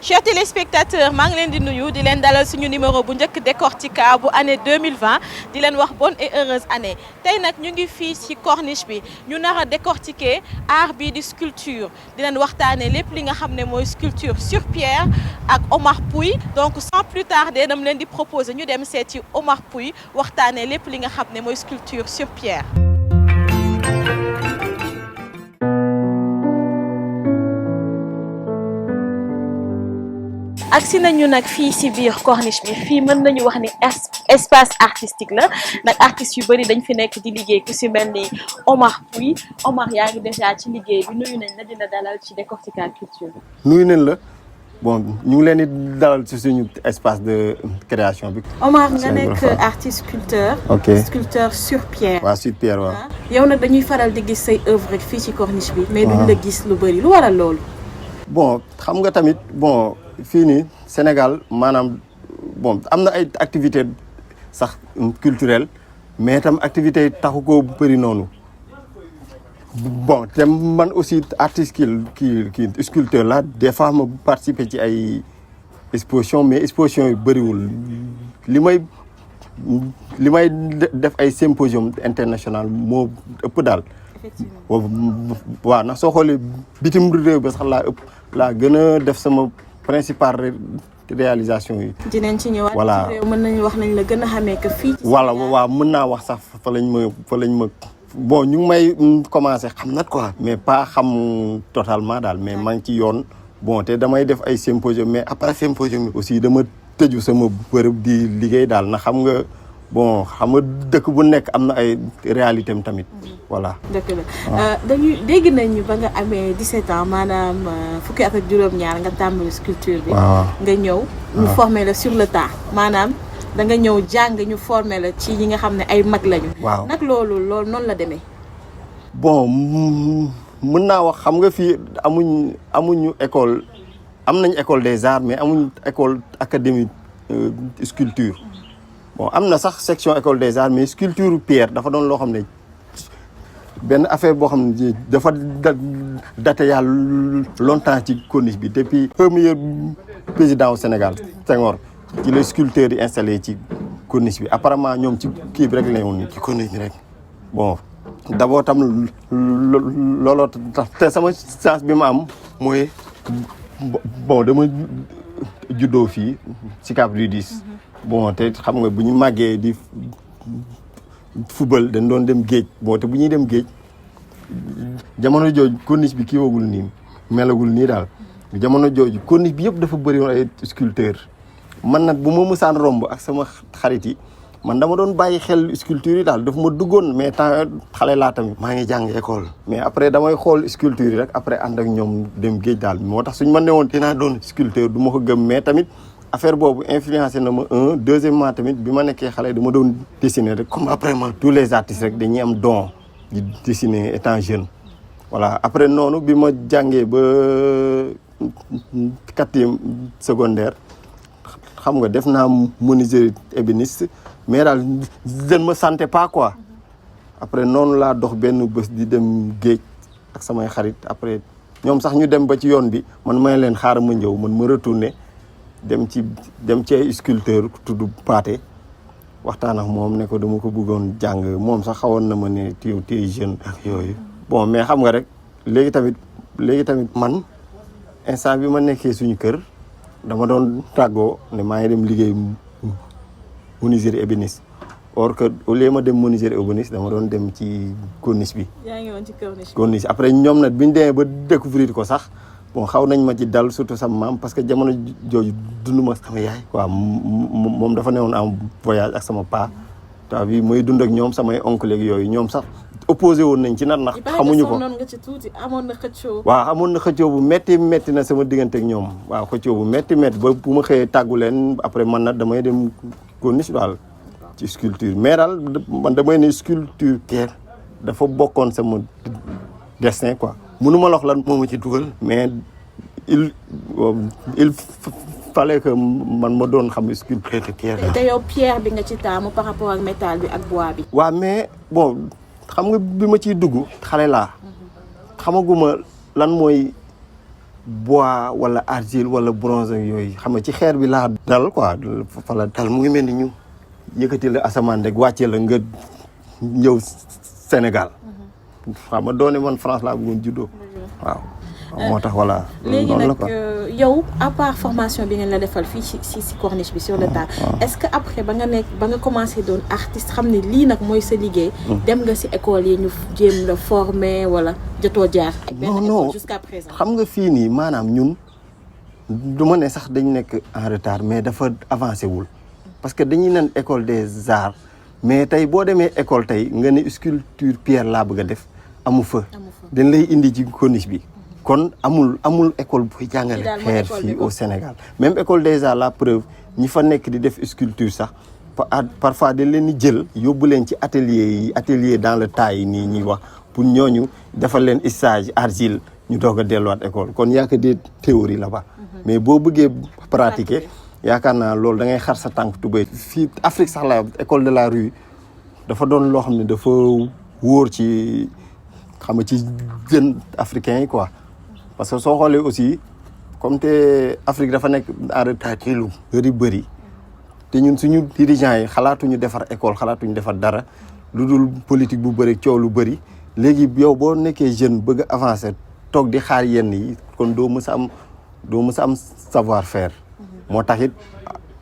Chers téléspectateurs, maa ngi leen di nuyu di leen dalal suñu numéro bu njëkk Décortica bu année 2020 di leen wax bonne et heureuse année tey nag ñu ngi fii ci corniche bi ñu nar a décortiquer art bi di sculpture di leen waxtaanee lépp li nga xam ne mooy sculpture sur pierre ak Omar Pouye donc sans plus tarder dama leen di proposer ñu dem seet ci Omar Pouye waxtaanee lépp li nga xam ne mooy sculpture sur pierre. agsi nañu nag fii ci biir corniche bi fii mën nañu wax ni espace artistique la nag artistes yu bëri dañ fi nekk di liggéey ku ci mel ni Omar Pouye Omar yaa ngi déjà ci liggéey bi nuyu nañ la dina dalal ci Décortica Culture. nuyu nañ la bon ñu ngi leen di dalal ci suñu espace de création bi. Omar nga nekk artiste sculpteur. ok sculpteur sur pierre. waaw sur pierre waaw. yow nag dañuy faral di gis say œuvre rek fii ci corniche bi. mais duñ la gis lu bëri lu waral loolu. bon xam nga tamit bon. fii nii Sénégal maanaam bon am na ay activités sax culturelles mais tam activités yi taxu koo bëri noonu bon te man aussi artiste kii sculpteur la des fois ma participer ci ay exposition mais exposition yu bëriwul li may def ay symposium international moo ëpp daal. waaw ndax soo xoolee bitim réew ba sax laa gën a def sama principale réalisation yi. dinañ ci ñëwaat. voilà mën nañu wax nañ la gën a xamee que fii. voilà waaw mën naa wax sax fa lañ ma bon ñu ngi may commencé xam nat quoi. mais pas xam totalement daal mais maa ngi ci yoon. bon te damay def ay symposium mais après symposium aussi dama tëju sama bërëb di liggéey daal na xam nga bon xam nga dëkk bu nekk am na ay réalité am tamit. voilà dëkk la dañuy dégg nañu ba nga amee 17 ans maanaam fukki at ak juróom-ñaar nga tàmbali sculpture bi. nga ñëw ñu former la sur le tas maanaam da nga ñëw jàng ñu former la ci yi nga xam ne ay mag lañu. waaw nag loolu noonu la demee. bon mën naa wax xam nga fii amuñu école am nañ école des arts mais amuñ école académique sculpture. bon am na sax section école des arts mais sculpture pierre dafa doon loo xam ne benn affaire boo xam ne dafa daté yàlla longtemps ci corniche bi depuis premier président au Sénégal Senghor ci les sculpteurs yi installé ci corniche bi apparemment ñoom ci kii bi rek la woon ci corniche bi rek. bon d'abord tam looloo tax te sama chance bi ma am mooy bon dama juddoo fii ci Cap Rydis. bon te xam nga bu ñu màggee di football dañ doon dem géej bon te bu ñuy dem géej jamono jooju corniche bi kii wagul nii melagul nii daal jamono jooju corniche bi yëpp dafa bëri woon ay sculpteur man nag bu ma mësaan romb ak sama xarit yi man dama doon bàyyi xel sculpture yi daal dafa ma duggoon mais temps xale laa tamit maa ngi jàng école mais après damay xool sculpture yi rek après ànd ak ñoom dem géej daal moo tax suñu ma ne woon dinaa doon sculpteur du ma ko gëm mais tamit affaire boobu influencé na ma deuxièmement tamit bi ma nekkee xale dama doon dessiner rek comme après tous les artistes rek dañuy am don di dessiner étant jeune. voilà après noonu bi ma jàngee ba 4e secondaire xam nga def naa menuisier ébéniste mais daal je ne me sentais pas quoi. après noonu laa dox benn bés di dem géej ak samay xarit après ñoom sax ñu dem ba ci yoon bi man may leen xaaral ma ñëw man ma retourné. dem ci ay sculpteur tudd Paate waxtaan ak moom ne ko dama ko bëggoon jàng moom sax xawoon na ma ne téew jeune ak yooyu. bon mais xam nga rek léegi tamit man instant bi ma nekkee suñu kër dama doon tàggoo ne maa ngi dem liggéey menuisier ébéniste or que au lieu ma dem menuisier ébéniste dama doon dem ci corniche bi. yaa ngi woon ci corniche après ñoom nag bi ñu demee ba découvrir ko sax. bon xaw nañ ma ci dal surtout sama maam parce que jamono jooju dund ma sama yaay. waaw moom dafa newoon en voyage ak sama paa taw bi mooy dund ak ñoom samay oncle ak yooyu ñoom sax opposé woon nañ ci nag ndax xamuñu ko nga ci tuuti amoon na xëccoo. waaw amoon na xëccoo bu metti na sama diggante ak ñoom waaw xëccoo bu metti ba bu ma xëyee tàggu leen après man nag damay dem corniche daal ci sculpture mais daal man damay ne sculpture pierre dafa bokkoon sama destin quoi. mënuma lox lan moo ma ci dugal mais il fallait que man ma doon xam sculpture de pierre. te yow pierre bi nga ci taamu par rapport ak métal bi ak bois bi. waaw mais bon xam nga bi ma ciy dugg xale laa xamaguma lan mooy bois wala argile wala bronze yooyu xam nga ci xeer bi laa dal quoi fa la dal mu ngi mel ni ñu yëkkati la asamaan rek wàccee la nga ñëw Sénégal xam nga doone man France laa bëggoon juddoo waaw moo tax voilà léegi nag yow à part formation bi ngeen la defal fii ci corniche bi sur le tas est-ce que après ba nga commencé doon artiste xam ne lii nag mooy sa liggéey dem nga ci école yi ñu jéem la former wala jotoo jaar non jusqu'à présent xam nga fii nii maanaam ñun du ma ne sax dañ nekk en retard mais dafa avancé wul parce que dañuy nen école des arts mais tey boo demee école tey nga ne sculpture pierre laa bëgg a def amu fa dañ lay indi ci corniche bi kon amul école buy jàngale xeer fii au Sénégal même école des arts la preuve ñi fa nekk di def sculpture sax parfois dañ leen di jël yóbbu leen ci atelier dans le tas yi nii ñuy wax pour ñooñu defal leen stage argile ñu doog a delluwaat école kon yaa que des théories là-bas mais boo bëggee pratiquer yaakaar naa loolu da ngay xar sa tànk tubéy fii Afrique sax la école de la rue dafa doon loo xam ne dafa wóor ci xam nga ci jeunes africains yi quoi parce que soo xoolee aussi comme te Afrique dafa nekk en retard ci lu bëri te ñun suñu dirigeants yi xalaatuñu defar école xalaatuñu defar dara lu dul politique bu bëri coow lu bëri léegi yow boo nekkee jeune bëgg a avancer toog di xaar yenn yi kon doo mës a am savoir faire moo tax it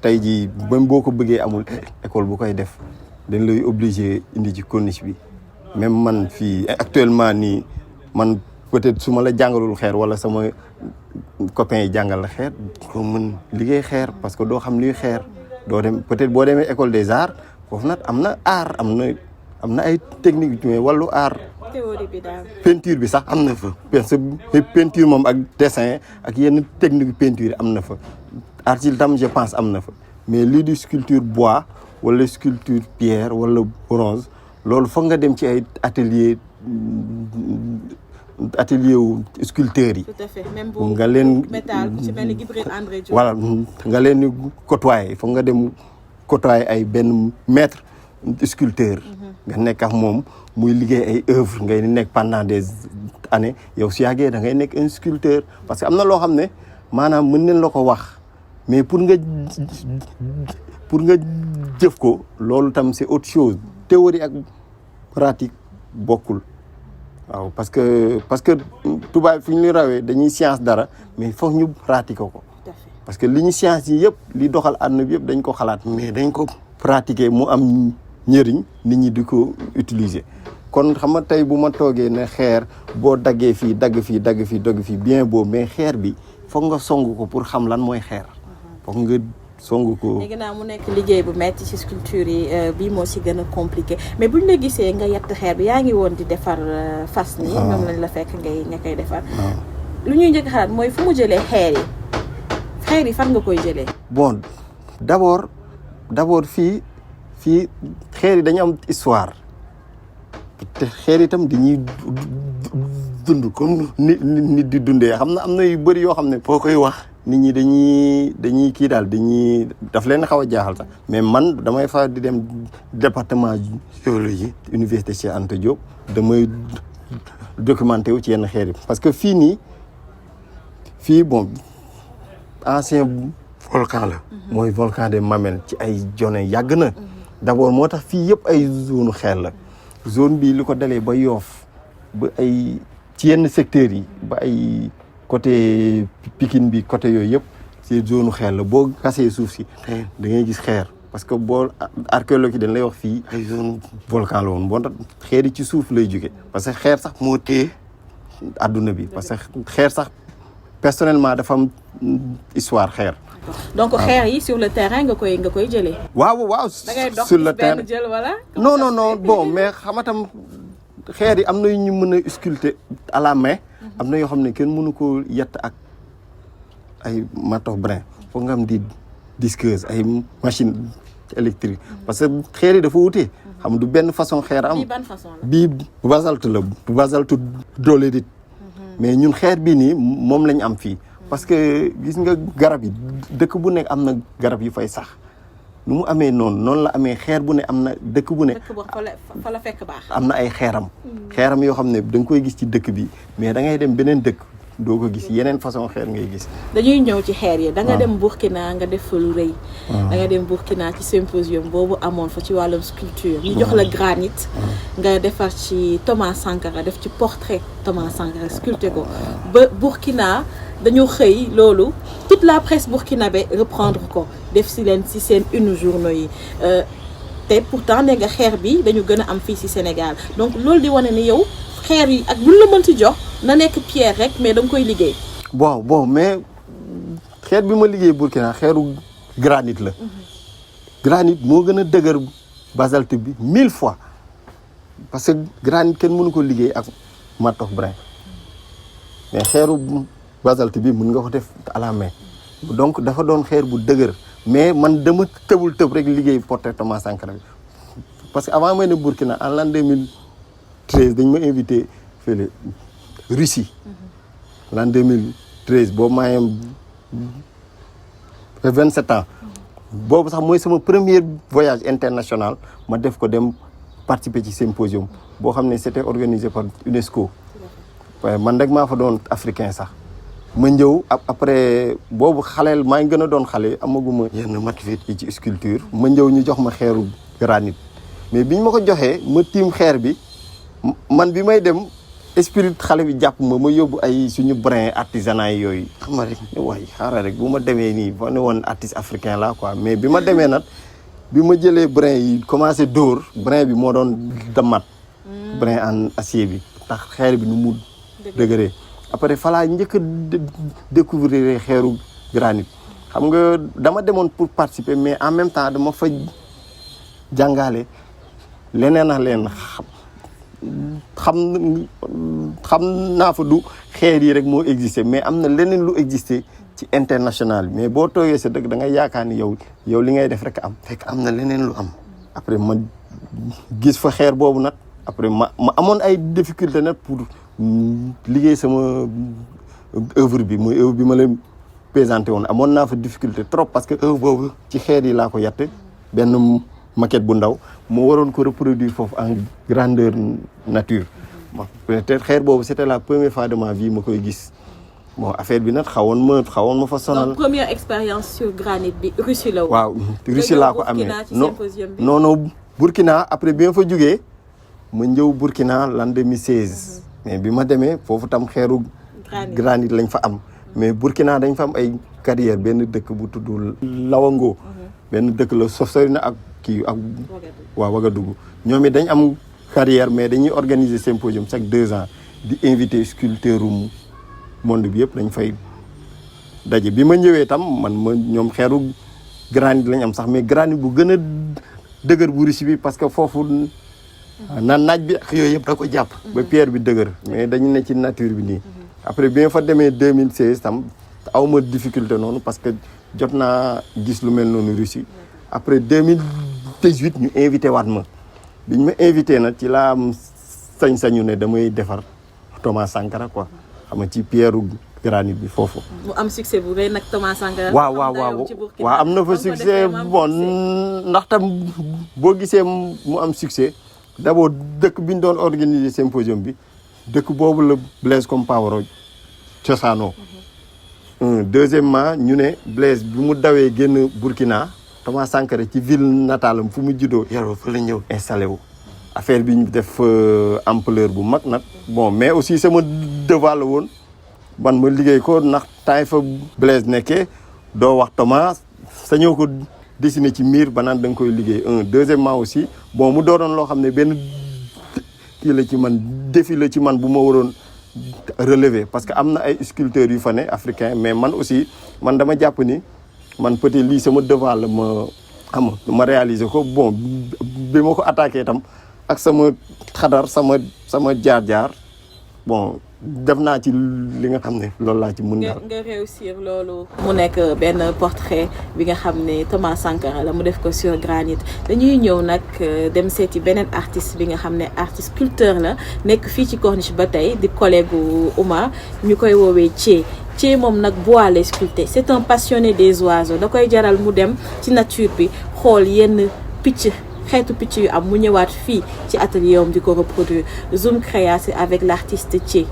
tey jii même boo ko bëggee amul école bu koy def dañ lay obligé indi ci corniche bi même man fii actuellement nii man peut-être su ma la jàngalul xeer wala sama copains yi jàngal la xeer doo mën liggéey xeer parce que doo xam luy xeer doo dem peut-être boo demee école des arts foofu nag am na art am na ay technique mais wàllu art théorie bi daal peinture bi sax am na fa parce que peinture moom ak dessin ak yenn technique peinture am na fa argile tam je pense am na fa mais lii di sculpture bois wala sculpture pierre wala bronze loolu foog nga dem ci ay atelier wu sculpteurs yi. tout à fait même nga leen métal ci mel ni Guibril André Diop. voilà nga leen di côtoyer foog nga dem côtoyer ay benn maître sculpteur. nga nekk ak moom muy liggéey ay œuvres ngay nekk pendant des années yow su yàggee da ngay nekk un sculpteur parce que am na loo xam ne maanaam mën nañ la ko wax mais pour nga jëf ko loolu tam c'est autre chose théorie ak pratique bokkul. waaw parce que tubaab fi ñu rawee dañuy science dara mais foog ñu pratiquer ko parce que li ñu science yi yëpp li doxal àdduna bi yëpp dañ ko xalaat mais dañ ko pratiquer mu am njëriñ nit ñi di ko utiliser kon xam nga tey bu ma toogee ne xeer boo daggee fii dagg fii bien beau mais xeer bi foog nga song ko pour xam lan mooy xeer foog nga song ko. léegi naa mu nekk liggéey bu metti ci sculpture yi bii moo si gën a compliqué mais buñ la gisee nga yett xeer bi yaa ngi woon di defar fas nii. moom lañ la fekk nga koy defar. lu ñuy njëkk xalaat mooy fu mu jëlee xeer yi fan nga koy jëlee. bon d'abord fii xeer yi dañu am histoire te xeer itam dañuy dund comme nit di dundee xam na am na yu bëri yoo xam ne foo koy wax. nit ñi dañuy kii daal daf leen xaw a jaaxal sax mais man damay fa di dem département géologie université Cheikh Anta Diop damay documenté wu ci yenn xeer yi parce que fii bon ancien volcan la mooy volcan des Mamelles ci ay jone yàgg na d'abord moo tax fii yëpp ay zone xeer la zone bi li ko dalee ba Yoff ba ay ci yenn secteurs yi ba ay côté Pikine bi côté yooyu yëpp ci zone xeer la boo gasee suuf si da ngay gis xeer parce que boo archéologue yi dañ lay wax fii ay zone volcan la woon boo tax xeer yi ci suuf lay jóge parce que xeer sax moo téye adduna bi parce que xeer sax personnellement dafa am histoire xeer. donc xeer yi sur le terrain nga koy jëlee. waaw sur le terrain benn jël wala. non bon mais xamatam xeer yi am na yu ñu mën a sculpter à la main. am na yoo xam ne kenn mënu ko yett ak ay marteau brin foog nga am di disqueuse ay machine électrique parce que xeer yi dafa wutee xam du benn façon xeer am. bii ban façon la bii basalte la basalte dolédite mais ñun xeer bii nii moom lañ am fii parce que gis nga garab yi dëkk bu nekk am na garab yu fay sax nu mu amee noonu la amee xeer bu ne am na dëkk bu ne. fa la fekk baax. am na ay xeeram yoo xam ne da nga koy gis ci dëkk bi mais da ngay dem beneen dëkk doo ko gis yeneen façon xeer ngay gis. dañuy ñëw ci xeer yi. da nga dem Burkina nga def fa lu rëy. da nga dem Burkina ci symposium boobu amoon fa ci wàllum sculpture. ñu jox la granit. nga defar ci Thomas Sankara def ci portrait Thomas Sankara sculpté ko ba Burkina dañoo xëy loolu toute la presse burkinabé reprendre ko def si leen si seen une journaux yi. te pourtant ne nga xeer bi dañu gën a am fii ci Sénégal donc loolu di wane ni yow xeer yi ak buñ la mënti jox na nekk pierre rek mais da nga koy liggéey. bon mais xeer bi ma liggéey Burkina xeeru granit la. granit moo gën a dëgër basalte bi 1000 fois parce que granit kenn mënu ko liggéey ak marteau brin mais xeeru basalte bi mën nga ko def à la main donc dafa doon xeer bu dëgër. mais man dama tëb rek liggéey portrait Thomas Sankara bi parce que avant may ne Burkina en l'an 2013 dañ ma invité fële Russie. l'an 2013 boobu maa yem 27 ans. boobu sax mooy sama premier voyage international ma def ko dem participer ci symposium boo xam ne c'était organisé par UNESCO. waaye man rek maa fa doon africain sax. ma ñëw après boobu xaleel maa ngi gën a doon xale amaguma yenn maturité yi ci sculpture ma ñëw ñu jox ma xeeru granit mais biñ ma ko joxee ma tiim xeer bi man bi may dem esprit xale bi jàpp ma yóbbu ay suñu brin artisanat yi yooyu xam nga rek waaye xaaral rek bu ma demee nii ba ne woon artiste africain la quoi mais bi ma demee nag bi ma jëlee brin yi commencé dóor brin bi moo doon damat brin en acier bi tax xeer bi nu mu dëgëree après falaa njëkk a découvrir xeeru granit xam nga dama demoon pour participer mais en même temps dama fa jàngale leneen ak leen xam naa fa du xeer yi rek moo existé mais am na leneen lu existé ci international mais boo toogee sa dëkk da ngay yaakaar ni yow li ngay def rek am fekk am na leneen lu am après ma gis fa xeer boobu nag après ma amoon ay difficulté nag pour liggéey sama œuvre bi mooy œuvre bi ma leen présenté woon amoon naa fa difficulté trop parce que œuvre boobu ci xeer yi laa ko yatt benn maquette bu ndaw moo waroon ko reproduire foofu en grandeur nature bon peut-être xeer boobu c'était la première fois de ma vie ma koy gis bon affaire bi nag xawoon ma fa sonal. donc première expérience sur granit bi Russie la woon. waaw Russie laa ko amee non Burkina après bi ma fa jugee ma ñëw Burkina l'an 2016. mais bi ma demee foofu tam xeeru granit lañ fa am mais Burkina dañ fa am ay carrière benn dëkk bu tudd Lawango benn dëkk la sori na ak kii ak waaw Ouagadougou ñoom it dañ am carrière mais dañuy organiser symposium chaque 2 ans di inviter sculpteur monde bi yëpp dañ fay daje bi ma ñëwee tam ñoom xeeru granit lañ am sax mais granit bu gën a dëgër bu Russie bi parce que foofu naaj bi ak yooyu yëpp da ko jàpp ba pierre bi dëgër mais dañu ne ci nature bi nii après bi nga fa demee 2016 tam aw ma difficulté noonu parce que jot naa gis lu mel noonu Russie après 2018 ñu invité waat ma biñ ma invité nag ci laa am sañ-sañu ne damay defar Thomas Sankara quoi xam nga ci pierre granit bi foofu. mu am succès bu rëy nag Thomas Sankara. waaw am na fa succès bon ndax tam boo gisee mu am succès. d'abord dëkk bi ñu doon organiser symposium bi dëkk boobu la Blaise Compaoré cosaanoo. Deuxièmement ñu ne Blaise bi mu dawee génn Burkina Thomas Sankara ci ville natalam fu mu juddoo yaroo fa la ñëw installé wu. affaire bi ñu def ampleur bu mag nag bon mais aussi sama devoir la woon man ma liggéey ko ndax temps fa Blaise nekkee doo wax Thomas sañoo ko dessiné ci miir ba naan da nga koy liggéey deuxièmement aussi bon mu doonoon loo xam ne benn kii la ci man défi la ci man bu ma waroon relever parce que am na ay sculpteurs yu fa ne africain mais man aussi man dama jàpp ni man peut-être lii sama devoir la ma réaliser ko bon bi ma ko attaqué itam ak sama xadar sama jaar-jaar bon def naa ci li nga xam ne loolu laa ci mën daal. nga réussir loolu. mu nekk benn portrait bi nga xam ne Thomas Sankara la mu def ko sur granit dañuy ñëw nag dem seeti beneen artiste bi nga xam ne artiste sculpteur la nekk fii ci Corniche ba tey di collègue Oumar ñu koy woowee Thié moom nag bois lay sculpté c'est un passionné des oiseaux da koy jaral mu dem ci nature bi xool yenn xeetu picc yu am mu ñëwaat fii ci atelier am di ko reproduire Zoom Créa c'est avec l'artiste Thié.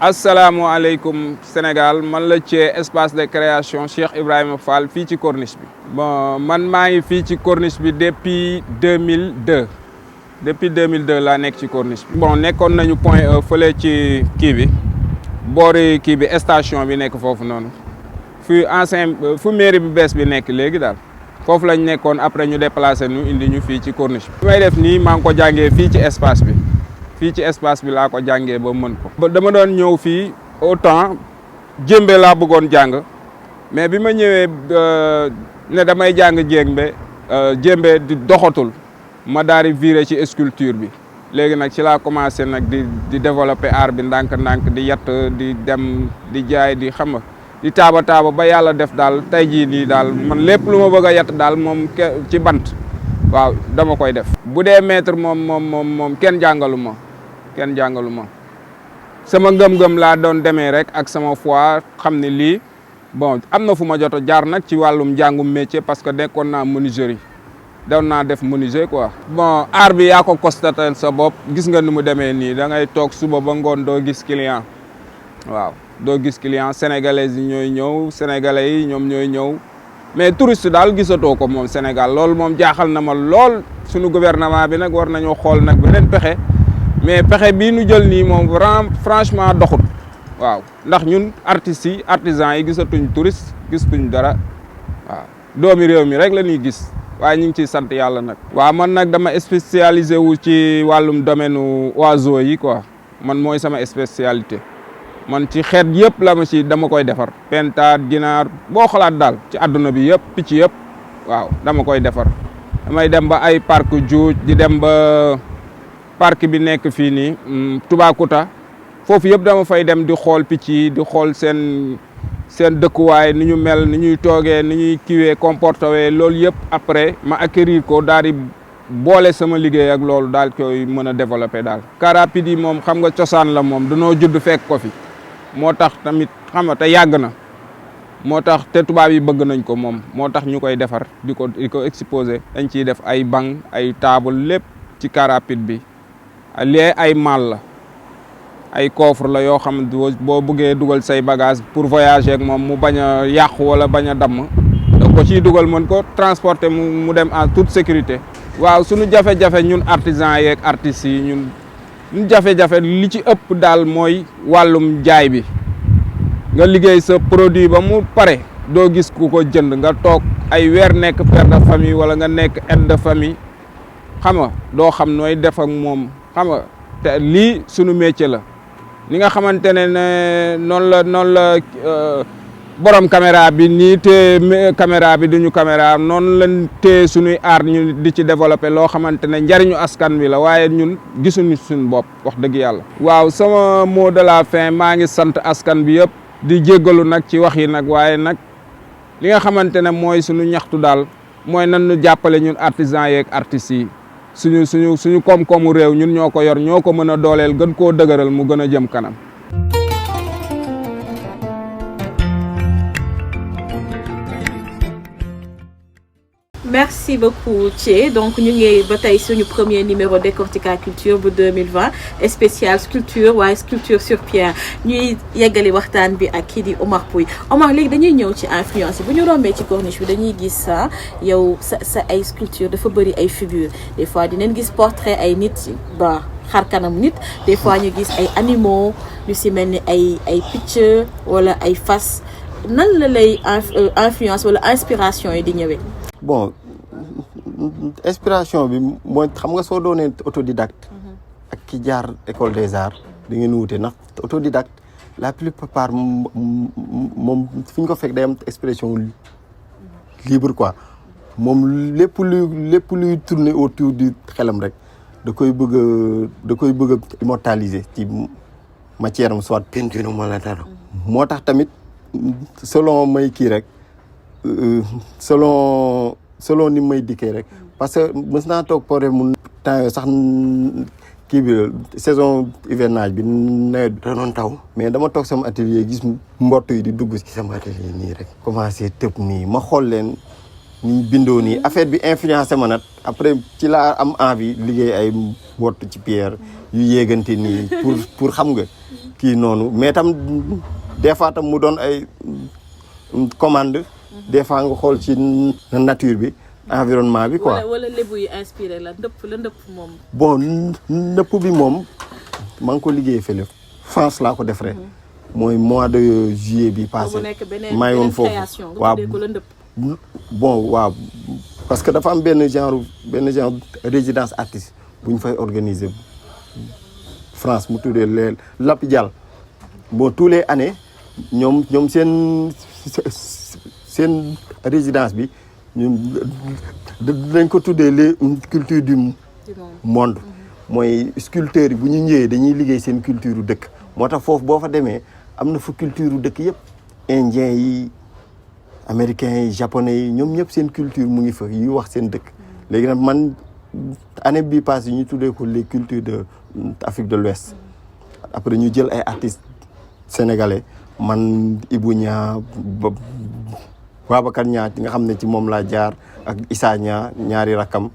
asalaamaaleykum Sénégal man la ci espace de création Cheikh Ibrahima Fall fii ci corniche bi. bon man maa ngi fii ci corniche bi depuis 2002 depuis 2002 laa nekk ci corniche bi. bon nekkoon nañu point E fële ci kii bi boori kii bi station bi nekk foofu noonu fu ancien fu mairie bi bees bi nekk léegi daal foofu lañ nekkoon après ñu déplacé ñu indi ñu fii ci corniche bi. li may def nii maa ngi ko jàngee fii ci espace bi. fii ci espace bi laa ko jàngee ba mën ko. dama doon ñëw fii au temps jéembe laa bëggoon jàng mais bi ma ñëwee ne damay jàng jéembe di doxatul ma daal di viré ci sculpture bi léegi nag ci laa commencé nag di développer art bi ndànk-ndànk di yatt di dem di jaay di xam nga di taaba ba yàlla def daal tey jii nii daal man lépp lu ma bëgg a yatt daal moom ci bant waaw dama koy def. bu dee maître moom kenn jàngalu ma. kenn jàngalu ma sama ngëm-ngëm laa doon demee rek ak sama foi xam ne lii bon am na fu ma jot a jaar nag ci wàllum njàngum métier parce que nekkoon naa menuiserie doon naa def menuisier quoi. bon art bi yaa ko constaté sa bopp gis nga ni mu demee nii da ngay toog suba ba ngoon doo gis client waaw doo gis client sénégalais yi ñooy ñëw sénégalais yi ñoom ñooy ñëw mais touriste daal gisatoo ko moom Sénégal loolu moom jaaxal na ma lool sunu gouvernement bi nag war nañoo xool nag beneen pexe. mais pexe bii nu jël nii moom franchement doxut waaw ndax ñun artistes yi artisans yi gisatuñ touriste gisatuñ dara waaw doomi réew mi rek la ñuy gis waaye ñu ngi ciy sant yàlla nag. waaw man nag dama spécialisé wu ci wàllum domaine oiseaux yi quoi man mooy sama spécialité man ci xeet yëpp la ma ci dama koy defar. pentaat ginaar boo xalaat daal ci àdduna bi yëpp picc yëpp waaw dama koy defar damay dem ba ay parc Djoudj di dem ba. parc bi nekk fii nii Toubacouta foofu yëpp dama fay dem di xool picc yi di xool seen dëkkuwaay ni ñu mel ni ñuy toogee ni ñuy kiwee comporté loolu yëpp après ma acquérir ko daal di boole sama liggéey ak loolu daal koy mën a développer daal. car rapide yi moom xam nga cosaan la moom danoo judd fekk ko fi moo tax tamit xam nga te yàgg na moo tax te tubaab yi bëgg nañ ko moom moo tax ñu koy defar di ko exposer dañ ciy def ay banc ay table lépp ci car rapide bi. lee ay maal la ay coffre la yoo xam ne boo bëggee dugal say bagage pour voyager ak moom mu bañ a yàqu wala bañ a damm da ko ciy dugal mën ko transporter mu dem en toute sécurité. waaw suñu jafe-jafe ñun artisans yeeg artistes yi ñun jafe-jafe li ci ëpp daal mooy wàllum jaay bi nga liggéey sa produit ba mu pare doo gis ku ko jënd nga toog ay weer nekk père de famille wala nga nekk aide de famille xam nga doo xam nooy def ak moom. xam nga te lii sunu métier la ni nga xamante ne noonu la borom caméra bi nii te caméra bi duñu caméra noonu lañ téye suñuy aar ñu di ci développer loo xamante ne njariñu askan wi la waaye ñun gisuñu suñu bopp wax dëgg yàlla. waaw sama mot de la fin maa ngi sant askan bi yëpp di jéggalu nag ci wax yi nag waaye nag li nga xamante ne mooy suñu ñaxtu daal mooy nan ñu jàppale ñun artisans yeeg artistes yi. suñu koom-koomu réew ñun ñoo ko yor ñoo ko mën a dooleel gën koo dëgëral mu gën a jëm kanam. merci beaucoup Thié donc ñu ngi ba tey suñu premier numéro Décortica Culture bu 2020 spécial sculpture waaye sculpture sur pierre ñuy yeggali waxtaan bi ak kii di Omar Pouye Omar léegi dañuy ñëw ci influence bu ñu rombee ci corniche bi dañuy gis yow sa ay sculpture dafa bëri ay figure des fois dinañ gis portrait ay nit ba xar kanam nit des fois ñu gis ay animaux ñu si mel ni ay picc wala ay fas nan la lay influence wala inspiration yi di ñëwee. bon inspiration bi mooy xam nga soo doonee autodidacte ak ki jaar école des arts da ngeen wute ndax autodidacte la plupart moom fi ñu ko fekk day am expression libre quoi moom lépp luy tourner autour du xelam rek da koy bëgg a immortaliser ci matière am soit peinture wala dara moo tax tamit selon may kii rek selon ni may dikkee rek parce que mës naa toog pare mun temps yooyu sax kii bi saison hivernage bi nawet da doon taw mais dama toog sama atelier gis mbott yi di dugg ci sama atelier nii rek commencé tëb nii ma xool leen ni bindoo nii affaire bi influencé ma nag après ci laa am envie liggéey ay mbott ci pierre yu yéegante nii pour xam nga kii noonu mais tam des fois tam mu doon ay commande des fois nga xool ci nature bi environnement bi quoi. wala lébu yi inspiré la ndëpp moom. bon ndëpp bi moom maa ngi ko liggéey fële France laa ko defaree. mooy mois de juillet bi passé. maa ngi woon foofu waaw bon waaw parce que dafa am benn genre résidence artiste bu ñu fay organiser France mu tuddee les Lapi Dial bon tous les années ñoom seen résidence bi ñun dañ ko tuddee les cultures du monde mooy sculpteurs yi bu ñu ñëwee dañuy liggéey seen culture dëkk moo tax foofu boo fa demee am na fa culture dëkk yëpp indien yi américains yi japonais yi ñoom ñëpp seen culture mu ngi fa yu wax seen dëkk léegi nag man année bii passée ñu tuddee ko les cultures de Afrique de l'Ouest après ñu jël ay artistes sénégalais man Ibou Nia Babacar Nia nga xam ne ci moom laa jaar ak Issa Nia ñaari rakam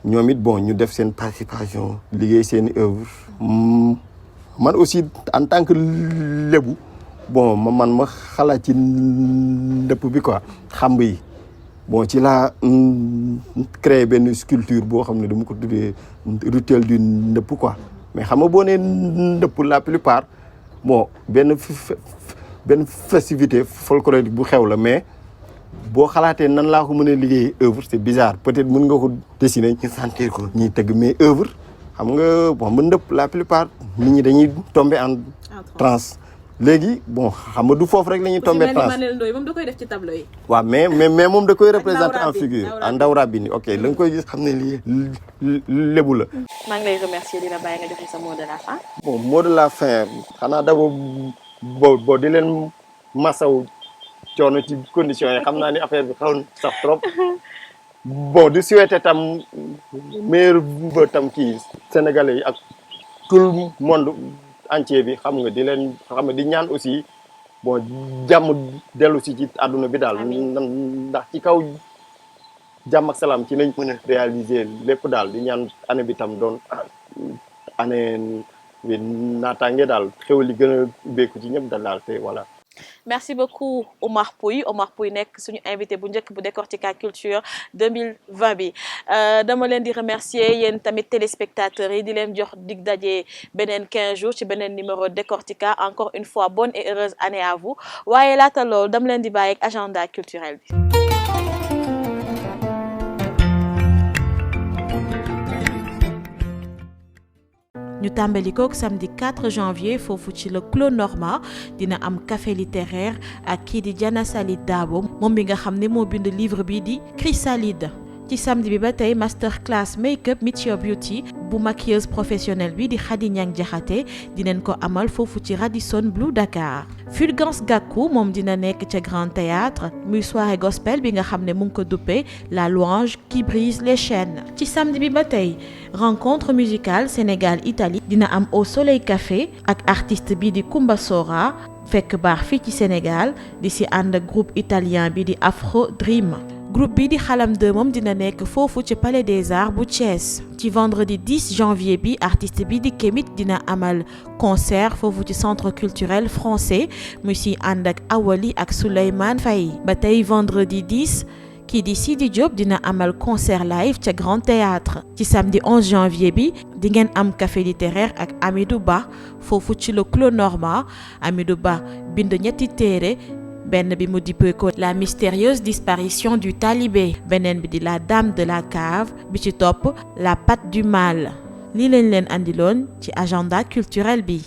ñoom it bon ñu def seen participation liggéey seen œuvre man aussi en tant que lébu bon man ma xalaat ci ndëpp bi quoi xamb yi bon ci laa créé benn sculpture boo xam ne dama ko tuddee rituel du ndëpp quoi mais xam nga boo nee ndëpp la plupart bon benn festivité folklorique bu xew la mais boo xalaatee nan laa ko mën a liggéey œuvre c'est bizarre peut-être mën nga ko dessiner ñu sentir ko ñuy tëgg mais œuvre xam nga bon ba ndëpp la plupart nit ñi dañuy tomber en transe léegi bon xam nga du foofu rek la ñuy tomber transe moom da koy def ci tableau yi. waaw mais moom da koy représenter en figure en ndaw rabini ok la nga koy gis xam ne lii lébu la. maa ngi lay remercier di la bàyyi nga joxe sa mot de la fin. bon mot de la fin xanaa d'abord boo di leen masaw coono ci conditions yi xam naa ni affaire bi xaw na sax trop bon di souhaiter tam meilleur ba tam kii sénégalais yi ak tout le monde entier bi xam nga di leen xam nga di ñaan aussi bon jàmm dellu si ci àdduna bi daal ndax ci kaw jàmm ak salaam ci nañ mën a réaliser lépp daal di ñaan année bi tam doon année bi naataange daal xew li gën a ubbeeku ci ñëpp daal te voilà. Merci beaucoup Omar Pouye nekk suñu invité bu njëkk bu Décortica Culture 2020 bi dama leen di remercier yéen tamit téléspectateurs yi di leen jox dig daje beneen 15 jours ci beneen numéro Décortica encore une fois bonne et heureuse année à vous waaye laata loolu dama leen di bàyyi ak agenda culturel bi. ñu tàmbali kook samedi 4 janvier foofu ci le Clos Norma dina am café littéraire ak kii di Diana Salid Dabo moom bi nga xam ne moo bind livre bi di Chrysalide. ci samedi bi ba tey masterclass make-up Meet Your Beauty bu maquilleuse professionnelle bi di Khady Niang Diakhaté dinañ ko amal foofu ci Radisson Blu Dakar. Fulgence Gakou moom dina nekk ca Grand Théâtre muy soirée gospel bi nga xam ne mu ngi ko duppee la louange qui brise les chaînes. ci samedi bi ba tey rencontre musicale Sénégal-Italie dina am au Soleil Café ak artiste bi di Kumba Sora fekk baax fii ci Sénégal di si ànd ak groupe italien bi di Afro Dream. groupe bi di Xalam 2 moom dina nekk foofu ci Palais des Arts bu Thiès ci vendredi 10 janvier bi artiste bi di Kémit dina amal concert foofu ci centre culturel français muy si ànd ak Awali ak Souleymane Faye ba tey vendredi 10 kii di Sidi Diop dina amal concert live ca Grand Théâtre ci samedi 11 janvier bi di ngeen am café littéraire ak Amidou Ba foofu ci le Clos Norma Amidou Ba bind ñetti téere benn bi mu dippee ko la mystérieuse disparition du talibé beneen bi di la dame de la cave bi ci topp la patte du mal lii lañ leen andiloon ci agenda culturel bi